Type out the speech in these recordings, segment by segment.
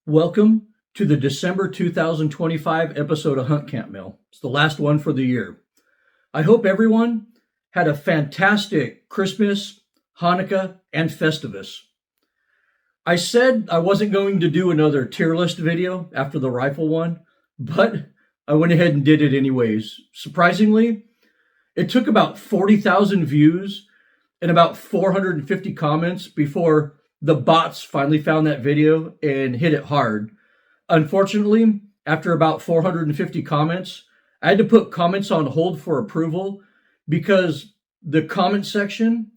Welcome to the December 2025 episode of Hunt Camp Mail. It's the last one for the year. I hope everyone had a fantastic Christmas, Hanukkah, and Festivus. I said I wasn't going to do another tier list video after the rifle one, but I went ahead and did it anyways. Surprisingly, it took about 40,000 views and about 450 comments before the bots finally found that video and hit it hard. Unfortunately, after about 450 comments, I had to put comments on hold for approval because the comment section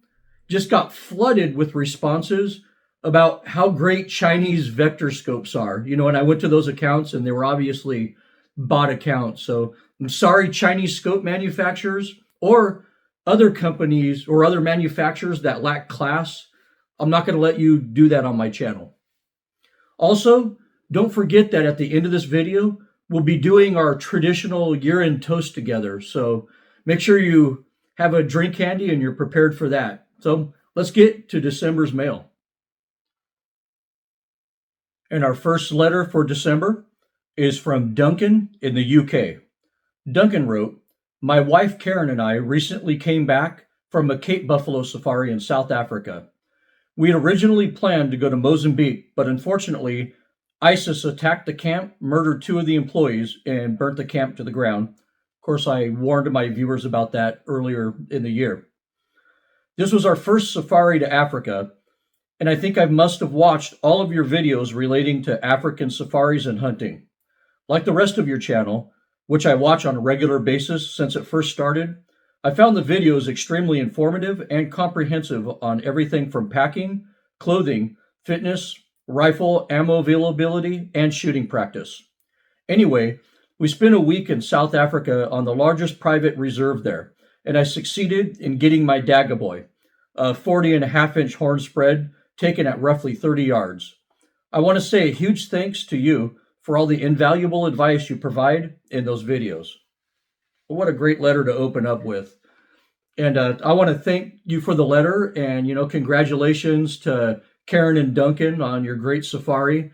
just got flooded with responses about how great Chinese vector scopes are. And I went to those accounts and they were obviously bot accounts. So I'm sorry, Chinese scope manufacturers or other companies or other manufacturers that lack class. I'm not going to let you do that on my channel. Also, don't forget that at the end of this video, we'll be doing our traditional year-end toast together. So make sure you have a drink handy and you're prepared for that. So let's get to December's mail. And our first letter for December is from Duncan in the UK. Duncan wrote, "My wife Karen and I recently came back from a Cape Buffalo safari in South Africa. We had originally planned to go to Mozambique, but unfortunately, ISIS attacked the camp, murdered 2 of the employees, and burnt the camp to the ground. Of course, I warned my viewers about that earlier in the year. This was our first safari to Africa, and I think I must have watched all of your videos relating to African safaris and hunting. Like the rest of your channel, which I watch on a regular basis since it first started, I found the videos extremely informative and comprehensive on everything from packing, clothing, fitness, rifle, ammo availability, and shooting practice. Anyway, we spent a week in South Africa on the largest private reserve there, and I succeeded in getting my Dagaboy, a 40.5-inch horn spread taken at roughly 30 yards. I want to say a huge thanks to you for all the invaluable advice you provide in those videos." What a great letter to open up with. And I want to thank you for the letter and, congratulations to Karen and Duncan on your great safari.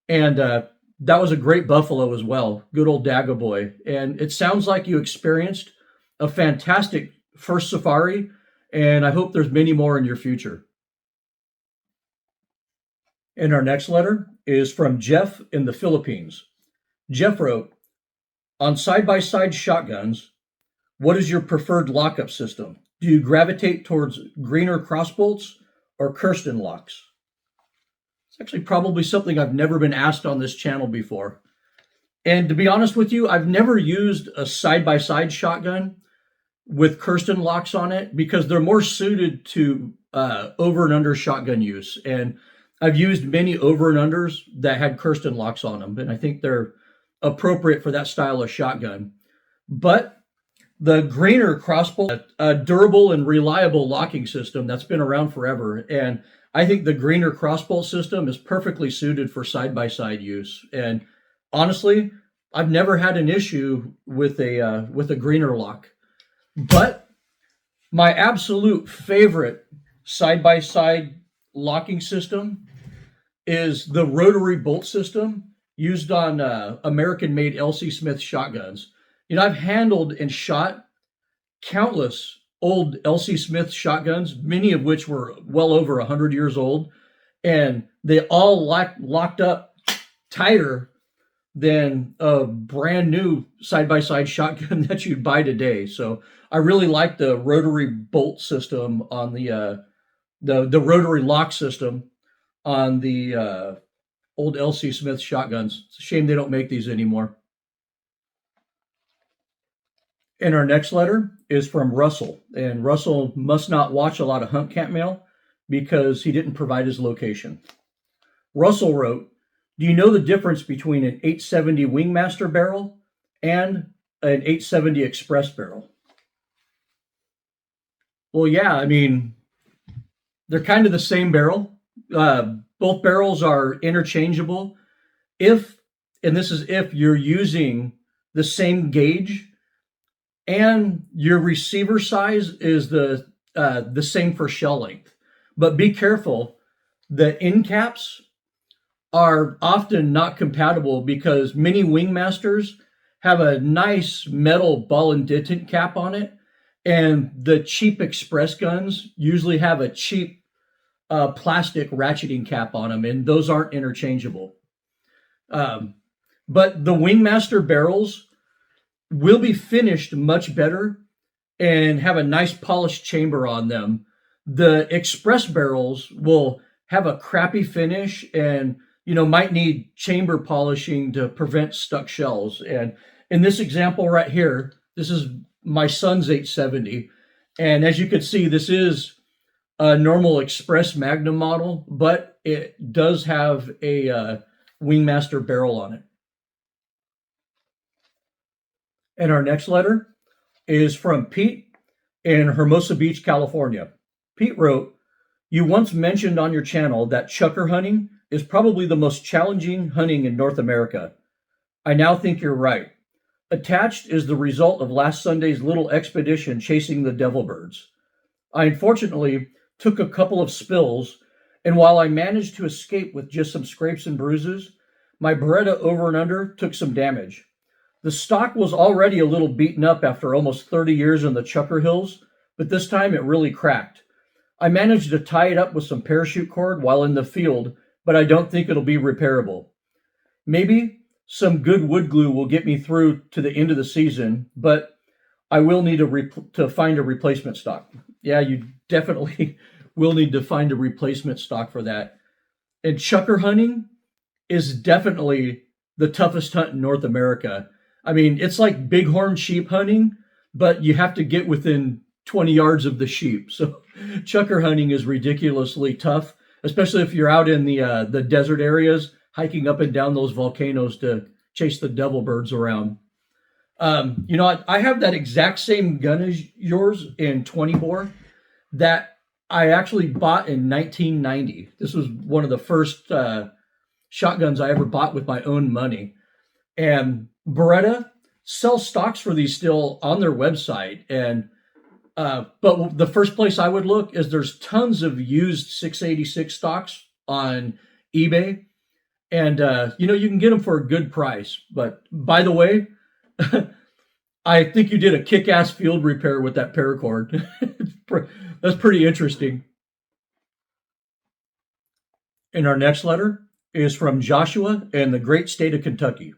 And that was a great buffalo as well. Good old Dagaboy. And it sounds like you experienced a fantastic first safari, and I hope there's many more in your future. And our next letter is from Jeff in the Philippines. Jeff wrote, "On side-by-side shotguns, what is your preferred lockup system? Do you gravitate towards greener crossbolts or KERSTEN locks?" It's actually probably something I've never been asked on this channel before. And to be honest with you, I've never used a side-by-side shotgun with KERSTEN locks on it because they're more suited to over and under shotgun use. And I've used many over and unders that had KERSTEN locks on them, and I think they're appropriate for that style of shotgun. But the greener crossbow, a durable and reliable locking system that's been around forever, and I think the greener crossbow system is perfectly suited for side-by-side use. And honestly, I've never had an issue with a greener lock. But my absolute favorite side-by-side locking system is the rotary bolt system used on American-made L.C. Smith shotguns. I've handled and shot countless old L.C. Smith shotguns, many of which were well over 100 years old, and they all locked up tighter than a brand new side-by-side shotgun that you'd buy today. So I really like the rotary bolt system on the rotary lock system on the old L.C. Smith shotguns. It's a shame they don't make these anymore. And our next letter is from Russell. And Russell must not watch a lot of Hunt Camp Mail because he didn't provide his location. Russell wrote, "Do you know the difference between an 870 Wingmaster barrel and an 870 Express barrel?" Well, yeah, they're kind of the same barrel. Both barrels are interchangeable and this is if you're using the same gauge and your receiver size is the same for shell length. But be careful, the end caps are often not compatible because many Wingmasters have a nice metal ball and detent cap on it, and the cheap express guns usually have a cheap plastic ratcheting cap on them, and those aren't interchangeable. Um, but the Wingmaster barrels will be finished much better and have a nice polished chamber on them. The express barrels will have a crappy finish and might need chamber polishing to prevent stuck shells. And in this example right here, this is my son's 870, and as you can see, this is a normal express Magnum model, but it does have a Wingmaster barrel on it. And our next letter is from Pete in Hermosa Beach, California. Pete wrote, "You once mentioned on your channel that chucker hunting is probably the most challenging hunting in North America. I now think you're right. Attached is the result of last Sunday's little expedition chasing the devil birds. I unfortunately took a couple of spills, and while I managed to escape with just some scrapes and bruises, my Beretta over and under took some damage. The stock was already a little beaten up after almost 30 years in the Chucker Hills, but this time it really cracked. I managed to tie it up with some parachute cord while in the field, but I don't think it'll be repairable. Maybe some good wood glue will get me through to the end of the season, but I will need to find a replacement stock." Yeah, you definitely will need to find a replacement stock for that. And chucker hunting is definitely the toughest hunt in North America. I mean, it's like bighorn sheep hunting, but you have to get within 20 yards of the sheep. So chucker hunting is ridiculously tough, especially if you're out in the desert areas, hiking up and down those volcanoes to chase the devil birds around. I have that exact same gun as yours in 20 bore that I actually bought in 1990. This was one of the first shotguns I ever bought with my own money. And Beretta sells stocks for these still on their website. And but the first place I would look is there's tons of used 686 stocks on eBay. And you can get them for a good price. But by the way, I think you did a kick-ass field repair with that paracord. That's pretty interesting. And our next letter is from Joshua in the great state of Kentucky.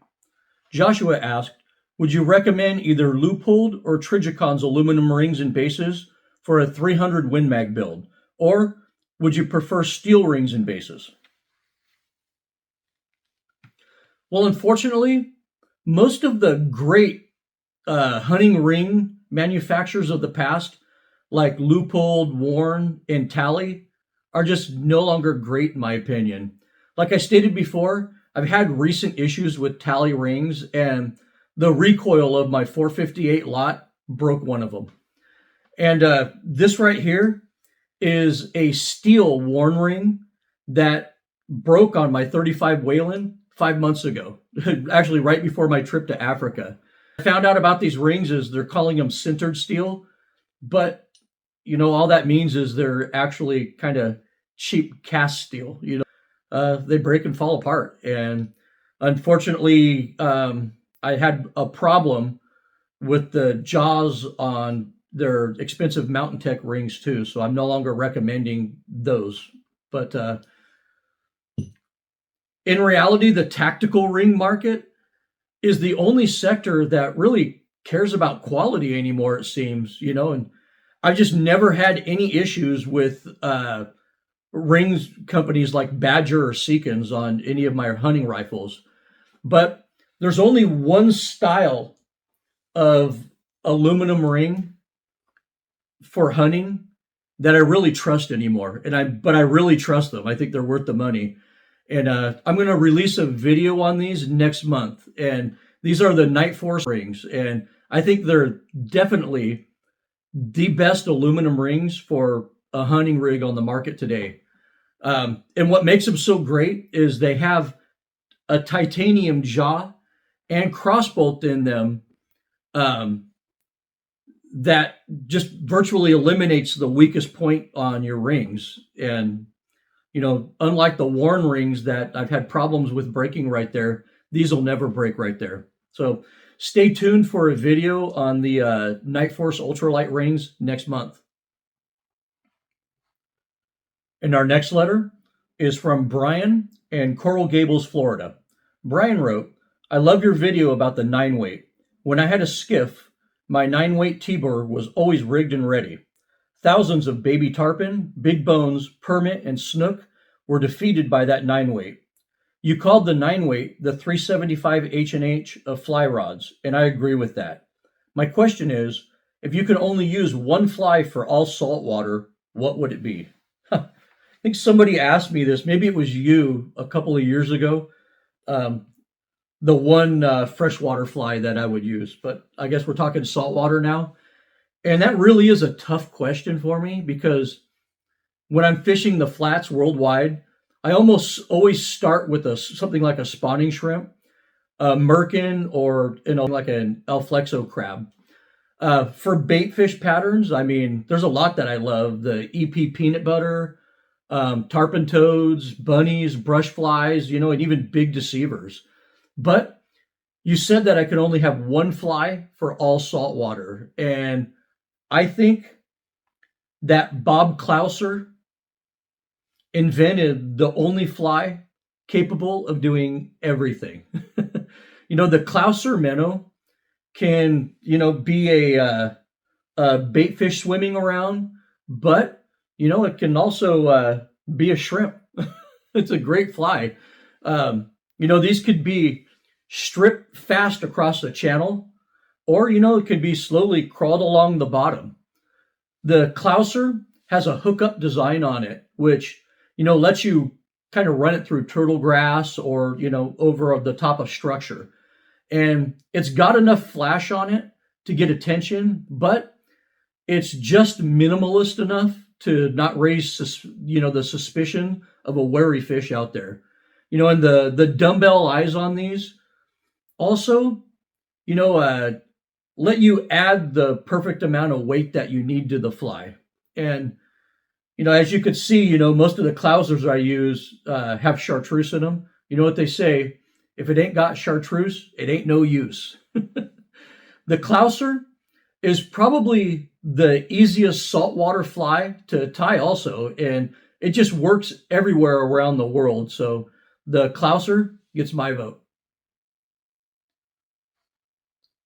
Joshua asked, "Would you recommend either Leupold or Trigicon's aluminum rings and bases for a 300 Win Mag build? Or would you prefer steel rings and bases?" Well, unfortunately, most of the great hunting ring manufacturers of the past, like Leupold, Warren, and Tally, are just no longer great in my opinion. Like I stated before, I've had recent issues with Tally rings, and the recoil of my 458 lot broke one of them. And this right here is a steel Warren ring that broke on my 35 Whalen 5 months ago, actually right before my trip to Africa. I found out about these rings is they're calling them sintered steel, but all that means is they're actually kind of cheap cast steel. They break and fall apart. And unfortunately, I had a problem with the jaws on their expensive Mountain Tech rings too, so I'm no longer recommending those. But in reality, the tactical ring market is the only sector that really cares about quality anymore, it seems, and I've just never had any issues with rings companies like Badger or Seekins on any of my hunting rifles. But there's only one style of aluminum ring for hunting that I really trust anymore. But I really trust them. I think they're worth the money. And I'm going to release a video on these next month. And these are the Night Force rings. And I think they're definitely the best aluminum rings for a hunting rig on the market today. And what makes them so great is they have a titanium jaw and crossbolt in them that just virtually eliminates the weakest point on your rings. And Unlike the Warren rings that I've had problems with breaking right there, these will never break right there. So stay tuned for a video on the Night Force ultralight rings next month. And our next letter is from Brian in Coral Gables, Florida. Brian wrote, I love your video about the 9-weight. When I had a skiff, my 9-weight T-bore was always rigged and ready. Thousands of baby tarpon, big bones, permit, and snook were defeated by that 9-weight. You called the 9-weight the 375 H&H of fly rods, and I agree with that. My question is, if you could only use one fly for all saltwater, what would it be? I think somebody asked me this, maybe it was you a couple of years ago, the one freshwater fly that I would use, but I guess we're talking saltwater now. And that really is a tough question for me because when I'm fishing the flats worldwide, I almost always start with something like a spawning shrimp, a merkin, or like an El Flexo crab. For bait fish patterns, I mean, there's a lot that I love. The EP peanut butter, tarpon toads, bunnies, brush flies, and even big deceivers. But you said that I could only have one fly for all saltwater, and I think that Bob Clouser invented the only fly capable of doing everything. The Clouser minnow can, be a bait fish swimming around, but, it can also be a shrimp. It's a great fly. These could be stripped fast across the channel, or, it could be slowly crawled along the bottom. The Clouser has a hookup design on it, which, lets you kind of run it through turtle grass or, over the top of structure. And it's got enough flash on it to get attention, but it's just minimalist enough to not raise, the suspicion of a wary fish out there. And the dumbbell eyes on these also, let you add the perfect amount of weight that you need to the fly. And, as you could see, most of the Clousers I use have chartreuse in them. You know what they say? If it ain't got chartreuse, it ain't no use. The Clouser is probably the easiest saltwater fly to tie also, and it just works everywhere around the world. So the Clouser gets my vote.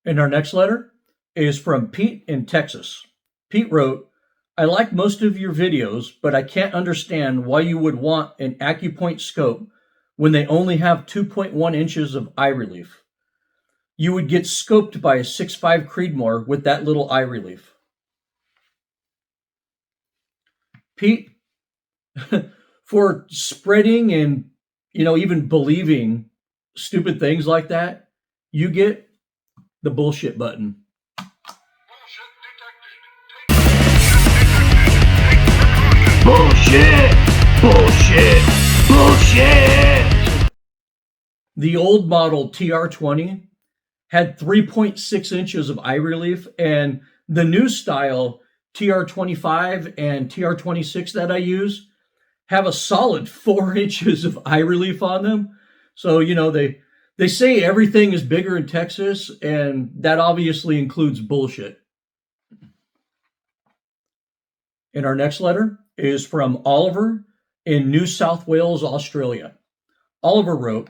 And our next letter is from Pete in Texas. Pete wrote, I like most of your videos, but I can't understand why you would want an ACCUPOINT scope when they only have 2.1 inches of eye relief. You would get scoped by a 6.5 Creedmoor with that little eye relief. Pete, for spreading and, even believing stupid things like that, you get the bullshit button. Bullshit! Bullshit! Bullshit! The old model TR20 had 3.6 inches of eye relief, and the new style TR25 and TR26 that I use have a solid 4 inches of eye relief on them. So, they say everything is bigger in Texas, and that obviously includes bullshit. And our next letter is from Oliver in New South Wales, Australia. Oliver wrote,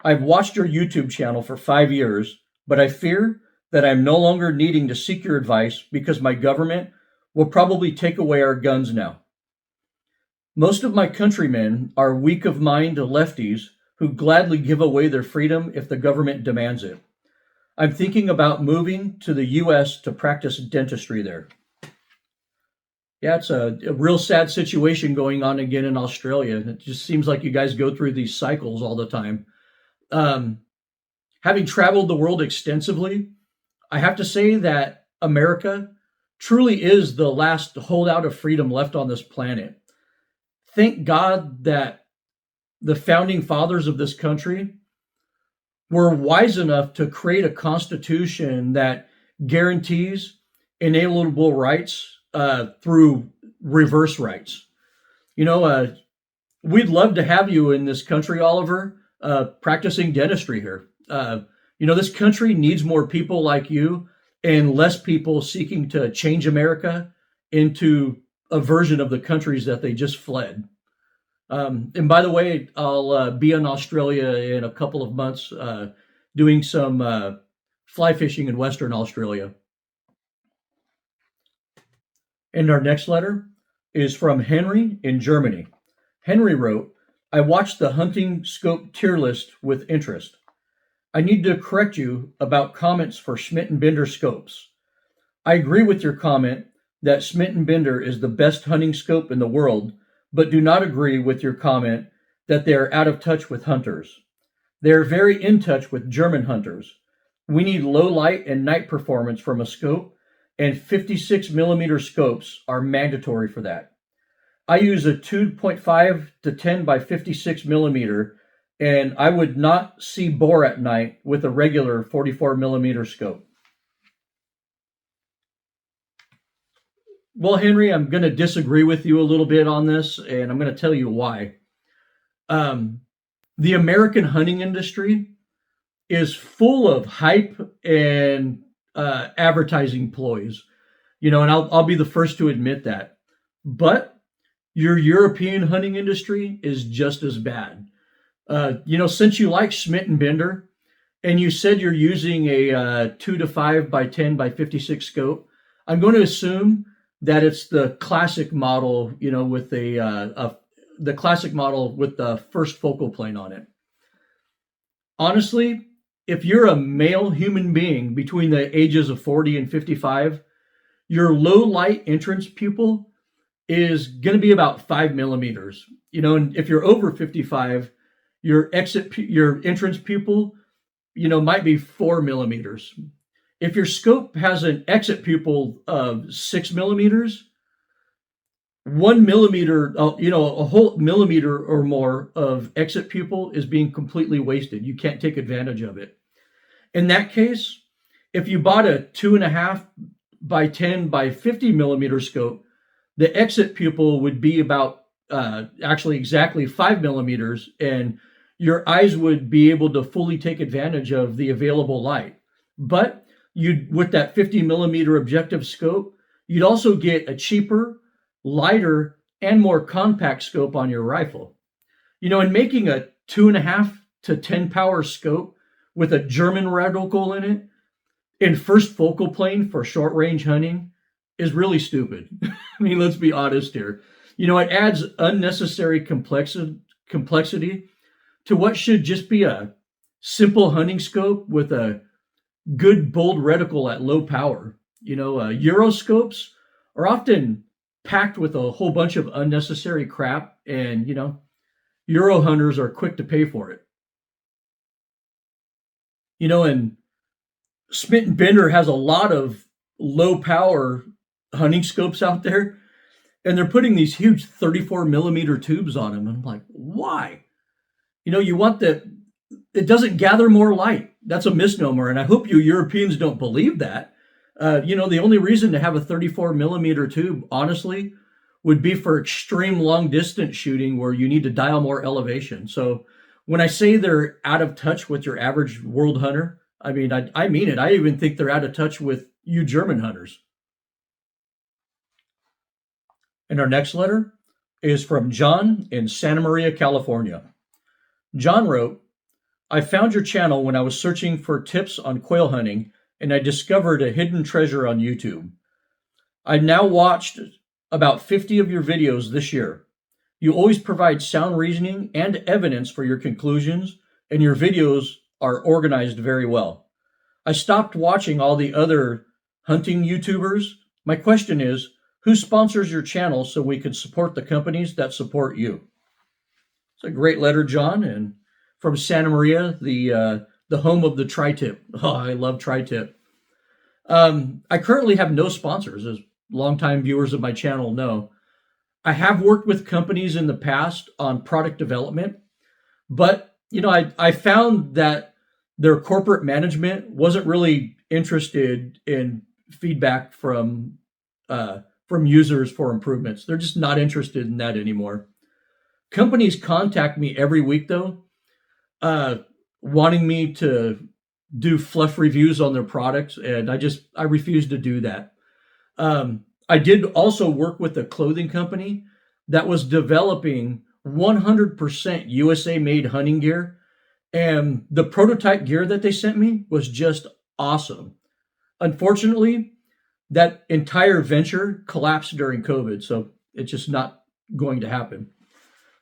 I've watched your YouTube channel for 5 years, but I fear that I'm no longer needing to seek your advice because my government will probably take away our guns now. Most of my countrymen are weak of mind lefties who gladly give away their freedom if the government demands it. I'm thinking about moving to the U.S. to practice dentistry there. Yeah, it's a real sad situation going on again in Australia. It just seems like you guys go through these cycles all the time. Having traveled the world extensively, I have to say that America truly is the last holdout of freedom left on this planet. Thank God that the founding fathers of this country were wise enough to create a constitution that guarantees inalienable rights through reverse rights. we'd love to have you in this country, Oliver, practicing dentistry here. This country needs more people like you and less people seeking to change America into a version of the countries that they just fled. And by the way, I'll be in Australia in a couple of months doing some fly fishing in Western Australia. And our next letter is from Henry in Germany. Henry wrote, I watched the hunting scope tier list with interest. I need to correct you about comments for Schmidt and Bender scopes. I agree with your comment that Schmidt and Bender is the best hunting scope in the world, but do not agree with your comment that they are out of touch with hunters. They are very in touch with German hunters. We need low light and night performance from a scope, and 56 millimeter scopes are mandatory for that. I use a 2.5 to 10 by 56 millimeter, and I would not see boar at night with a regular 44 millimeter scope. Well, Henry, I'm going to disagree with you a little bit on this, and I'm going to tell you why. The American hunting industry is full of hype and advertising ploys, and I'll be the first to admit that. But your European hunting industry is just as bad. Since you like Schmidt and Bender, and you said you're using a 2 to 5 by 10 by 56 scope, I'm going to assume that it's the classic model, with the classic model with the first focal plane on it. Honestly, if you're a male human being between the ages of 40 and 55, your low light entrance pupil is going to be about 5 millimeters. And if you're over 55, your entrance pupil, might be 4 millimeters. If your scope has an exit pupil of 6 millimeters, 1 millimeter, a whole millimeter or more of exit pupil is being completely wasted. You can't take advantage of it. In that case, if you bought a 2.5 by 10 by 50 millimeter scope, the exit pupil would be about actually exactly 5 millimeters, and your eyes would be able to fully take advantage of the available light. But with that 50 millimeter objective scope, you'd also get a cheaper, lighter, and more compact scope on your rifle. And making a 2.5 to 10 power scope with a German reticle in it in first focal plane for short range hunting is really stupid. I mean, let's be honest here. It adds unnecessary complexity to what should just be a simple hunting scope with a good bold reticle at low power. Euroscopes are often packed with a whole bunch of unnecessary crap, and Euro hunters are quick to pay for it. And Schmidt and Bender has a lot of low power hunting scopes out there, and they're putting these huge 34 millimeter tubes on them. And I'm like, why? You want that, it doesn't gather more light. That's a misnomer. And I hope you Europeans don't believe that. The only reason to have a 34 millimeter tube, honestly, would be for extreme long distance shooting where you need to dial more elevation. So when I say they're out of touch with your average world hunter, I mean it. I even think they're out of touch with you German hunters. And our next letter is from John in Santa Maria, California. John wrote, I found your channel when I was searching for tips on quail hunting, and I discovered a hidden treasure on YouTube. I've now watched about 50 of your videos this year. You always provide sound reasoning and evidence for your conclusions, and your videos are organized very well. I stopped watching all the other hunting YouTubers. My question is, who sponsors your channel so we can support the companies that support you? It's a great letter, John, and from Santa Maria, the home of the tri-tip. Oh, I love tri-tip. I currently have no sponsors, as longtime viewers of my channel know. I have worked with companies in the past on product development, but I found that their corporate management wasn't really interested in feedback from users for improvements. They're just not interested in that anymore. Companies contact me every week though, uh, wanting me to do fluff reviews on their products, and I refuse to do that. I did also work with a clothing company that was developing 100% USA made hunting gear, and the prototype gear that they sent me was just awesome. Unfortunately, that entire venture collapsed during COVID, so it's just not going to happen.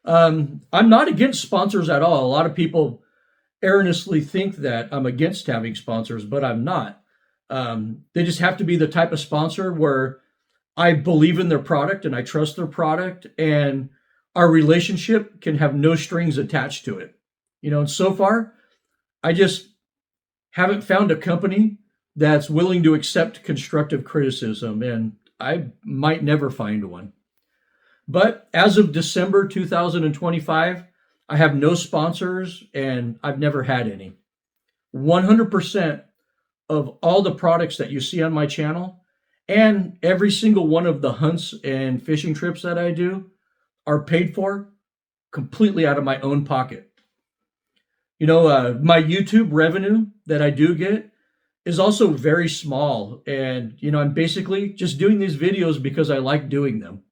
I'm not against sponsors at all. A lot of people erroneously think that I'm against having sponsors, but I'm not. They just have to be the type of sponsor where I believe in their product and I trust their product, and our relationship can have no strings attached to it. And so far, I just haven't found a company that's willing to accept constructive criticism, and I might never find one. But as of December 2025, I have no sponsors and I've never had any. 100% of all the products that you see on my channel and every single one of the hunts and fishing trips that I do are paid for completely out of my own pocket. My YouTube revenue that I do get is also very small. And, I'm basically just doing these videos because I like doing them.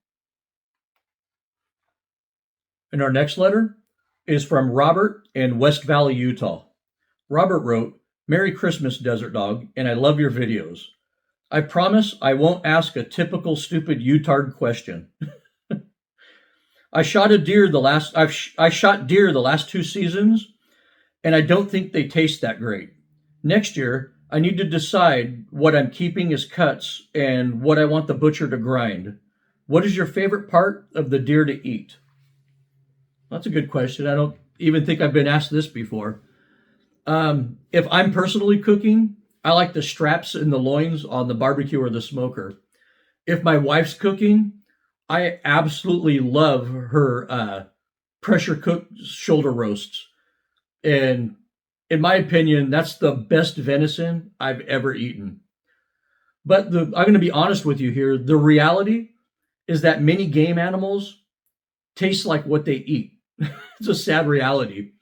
And our next letter is from Robert in West Valley, Utah. Robert wrote, "Merry Christmas, Desert Dog, and I love your videos. I promise I won't ask a typical stupid Utard question. I shot deer the last 2 seasons, and I don't think they taste that great. Next year, I need to decide what I'm keeping as cuts and what I want the butcher to grind. What is your favorite part of the deer to eat?" That's a good question. I don't even think I've been asked this before. If I'm personally cooking, I like the straps and the loins on the barbecue or the smoker. If my wife's cooking, I absolutely love her pressure cooked shoulder roasts. And in my opinion, that's the best venison I've ever eaten. But I'm going to be honest with you here. The reality is that many game animals taste like what they eat. It's a sad reality.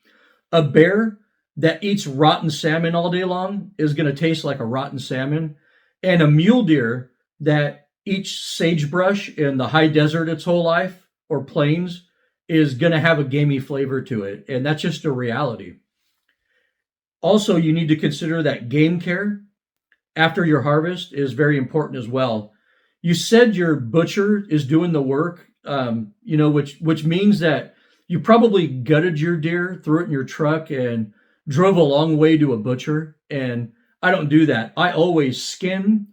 A bear that eats rotten salmon all day long is going to taste like a rotten salmon. And a mule deer that eats sagebrush in the high desert its whole life or plains is going to have a gamey flavor to it. And that's just a reality. Also, you need to consider that game care after your harvest is very important as well. You said your butcher is doing the work, which means that you probably gutted your deer, threw it in your truck, and drove a long way to a butcher. And I don't do that. I always skin,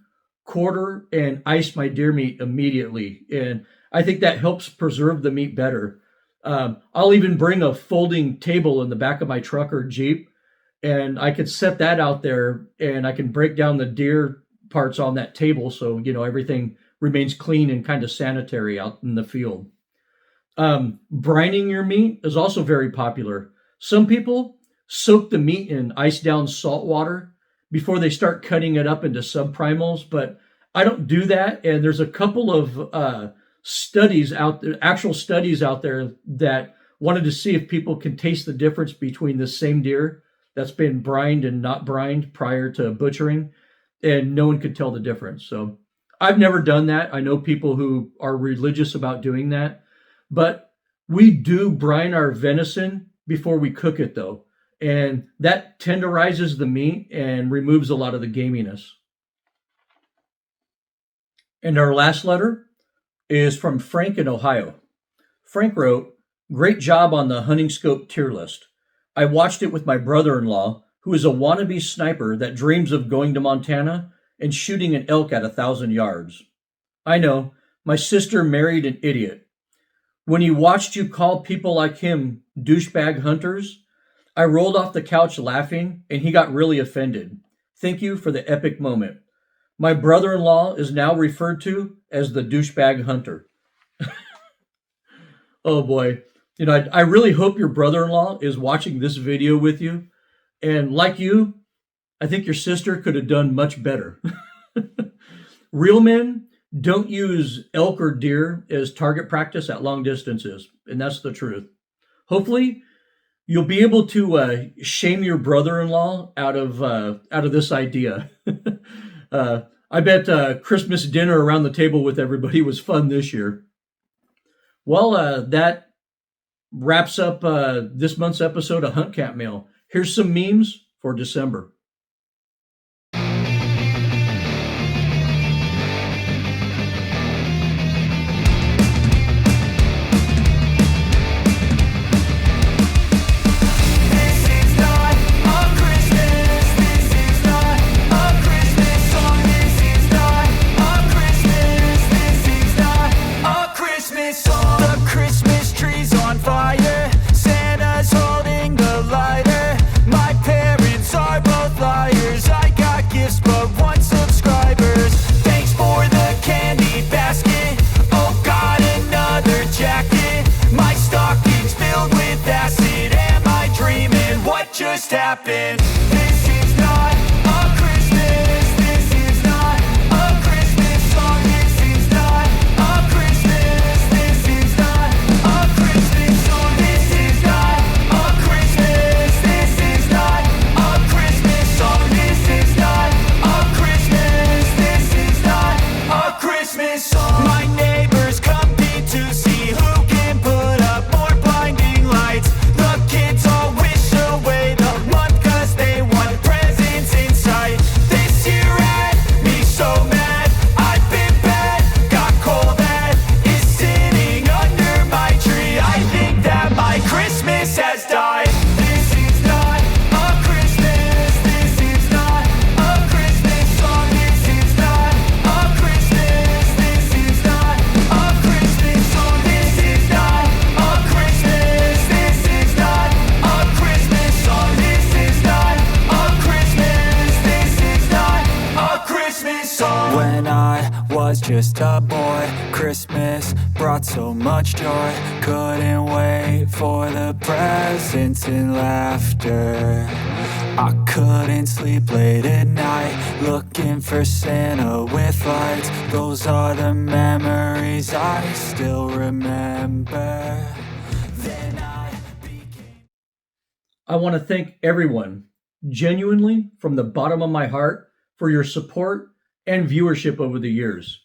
quarter, and ice my deer meat immediately. And I think that helps preserve the meat better. I'll even bring a folding table in the back of my truck or Jeep, and I could set that out there and I can break down the deer parts on that table so, everything remains clean and kind of sanitary out in the field. Brining your meat is also very popular. Some people soak the meat in ice down salt water before they start cutting it up into subprimals, but I don't do that. And there's a couple of actual studies out there that wanted to see if people can taste the difference between the same deer that's been brined and not brined prior to butchering, and no one could tell the difference. So I've never done that. I know people who are religious about doing that, but we do brine our venison before we cook it though. And that tenderizes the meat and removes a lot of the gaminess. And our last letter is from Frank in Ohio. Frank wrote, "Great job on the hunting scope tier list. I watched it with my brother-in-law, who is a wannabe sniper that dreams of going to Montana and shooting an elk at 1,000 yards. I know, my sister married an idiot. When he watched you call people like him douchebag hunters, I rolled off the couch laughing and he got really offended. Thank you for the epic moment. My brother-in-law is now referred to as the douchebag hunter." Oh boy. I really hope your brother-in-law is watching this video with you. And like you, I think your sister could have done much better. Real men Don't use elk or deer as target practice at long distances, and that's the truth. Hopefully, you'll be able to shame your brother-in-law out of this idea. I bet Christmas dinner around the table with everybody was fun this year. Well, that wraps up this month's episode of Hunt Camp Mail. Here's some memes for December. Happened. This is not a Christmas. This is not a Christmas song. This is not a Christmas. This is not a Christmas song. This is not a Christmas. This is not a Christmas song. This is not a Christmas. This is not a Christmas song. My neighbors compete to see who can put up more blinding lights. The kids all wish away the month 'cause they want presents in sight. This year had me so mad. I've been bad, got coal that is sitting under my tree. I think that my Christmas has died. This is not a Christmas. This is not a Christmas song. This is not a Christmas. This is not a Christmas song. This is not a Christmas. This is not a Christmas song. This is not a Christmas. This is not a Christmas song. When I was just a boy, Christmas brought so much joy. Couldn't wait for the presents and laughter. I couldn't sleep late at night, looking for Santa with lights. Those are the memories I still remember. Then I became... I want to thank everyone, genuinely from the bottom of my heart, for your support and viewership over the years.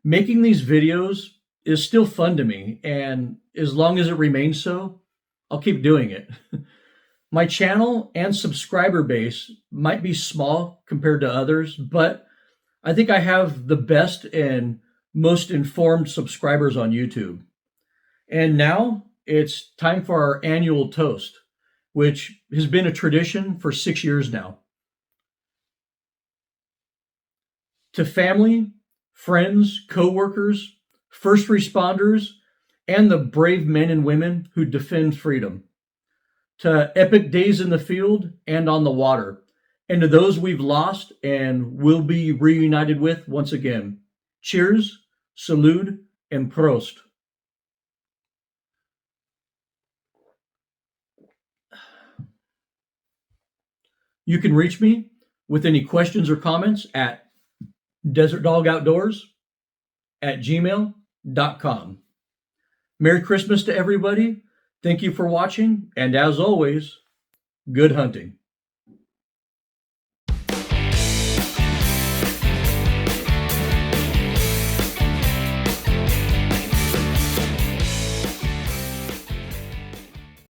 Making these videos is still fun to me, and as long as it remains so, I'll keep doing it. My channel and subscriber base might be small compared to others, but I think I have the best and most informed subscribers on YouTube. And now it's time for our annual toast, which has been a tradition for 6 years now. To family, friends, co-workers, first responders, and the brave men and women who defend freedom. To epic days in the field and on the water, and to those we've lost and will be reunited with once again. Cheers, salud, and prost. You can reach me with any questions or comments at desertdogoutdoors@gmail.com. Merry Christmas to everybody. Thank you for watching, and as always, good hunting.